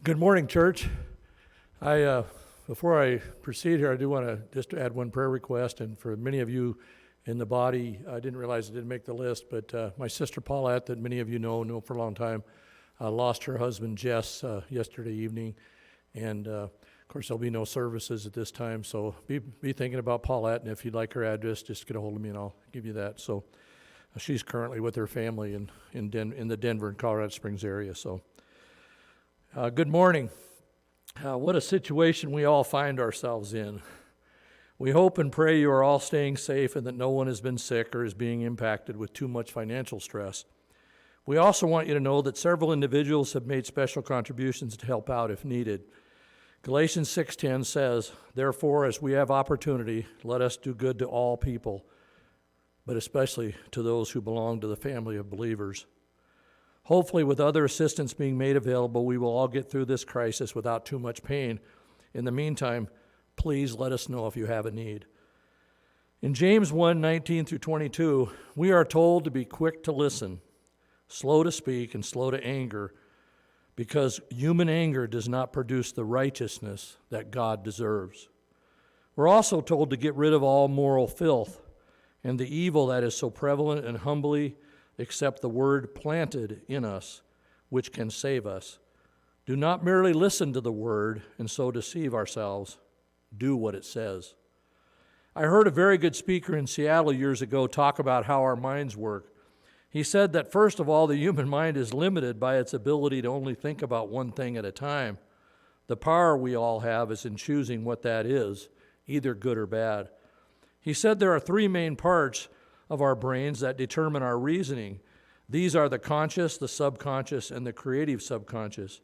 Good morning, church. Before I proceed here, I do want to just add one prayer request. And for many of you in the body, I didn't realize it didn't make the list, but my sister Paulette, that many of you know for a long time, lost her husband Jess yesterday evening. And of course, there'll be no services at this time. So be thinking about Paulette. And if you'd like her address, just get a hold of me and I'll give you that. So she's currently with her family in the Denver and Colorado Springs area. So good morning. What a situation we all find ourselves in. We hope and pray you are all staying safe and that no one has been sick or is being impacted with too much financial stress. We also want you to know that several individuals have made special contributions to help out if needed. Galatians 6:10 says, "Therefore, as we have opportunity, let us do good to all people, but especially to those who belong to the family of believers." Hopefully, with other assistance being made available, we will all get through this crisis without too much pain. In the meantime, please let us know if you have a need. In James 1:19 through 22, we are told to be quick to listen, slow to speak, and slow to anger, because human anger does not produce the righteousness that God deserves. We're also told to get rid of all moral filth and the evil that is so prevalent, and humbly accept the word planted in us, which can save us. Do not merely listen to the word and so deceive ourselves. Do what it says. I heard a very good speaker in Seattle years ago talk about how our minds work. He said that first of all, the human mind is limited by its ability to only think about one thing at a time. The power we all have is in choosing what that is, either good or bad. He said there are three main parts of our brains that determine our reasoning. These are the conscious, the subconscious, and the creative subconscious.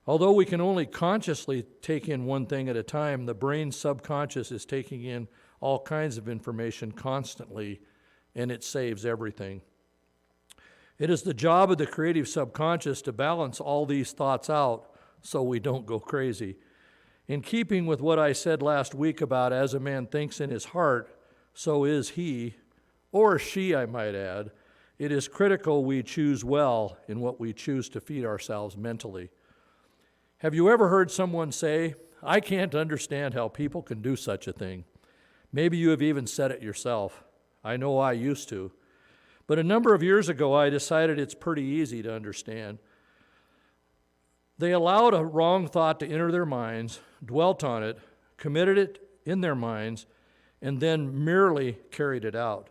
Although we can only consciously take in one thing at a time, the brain's subconscious is taking in all kinds of information constantly, and it saves everything. It is the job of the creative subconscious to balance all these thoughts out so we don't go crazy. In keeping with what I said last week about as a man thinks in his heart, so is he, or she, I might add, it is critical we choose well in what we choose to feed ourselves mentally. Have you ever heard someone say, "I can't understand how people can do such a thing"? Maybe you have even said it yourself. I know I used to. But a number of years ago, I decided it's pretty easy to understand. They allowed a wrong thought to enter their minds, dwelt on it, committed it in their minds, and then merely carried it out.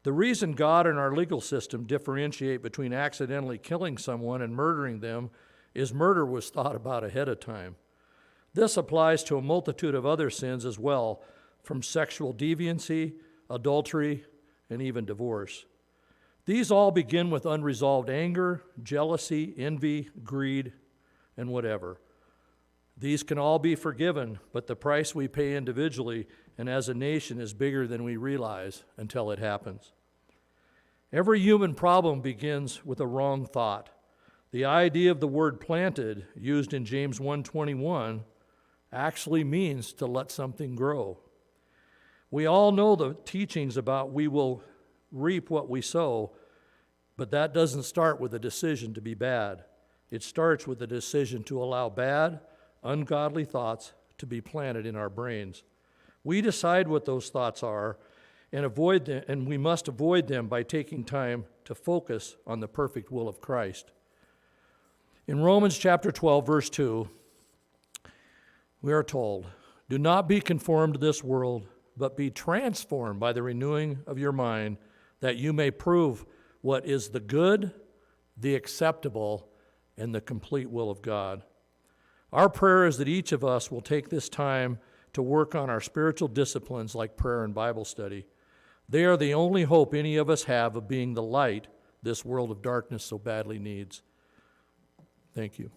The reason God and our legal system differentiate between accidentally killing someone and murdering them is murder was thought about ahead of time. This applies to a multitude of other sins as well, from sexual deviancy, adultery, and even divorce. These all begin with unresolved anger, jealousy, envy, greed, and whatever. These can all be forgiven, but the price we pay individually and as a nation is bigger than we realize until it happens. Every human problem begins with a wrong thought. The idea of the word planted, used in James 1:21, actually means to let something grow. We all know the teachings about we will reap what we sow, but that doesn't start with a decision to be bad. It starts with a decision to allow bad, ungodly thoughts to be planted in our brains. We decide what those thoughts are and avoid them, and we must avoid them by taking time to focus on the perfect will of Christ. In Romans chapter 12, verse 2, we are told, "Do not be conformed to this world, but be transformed by the renewing of your mind, that you may prove what is the good, the acceptable, and the complete will of God." Our prayer is that each of us will take this time to work on our spiritual disciplines like prayer and Bible study. They are the only hope any of us have of being the light this world of darkness so badly needs. Thank you.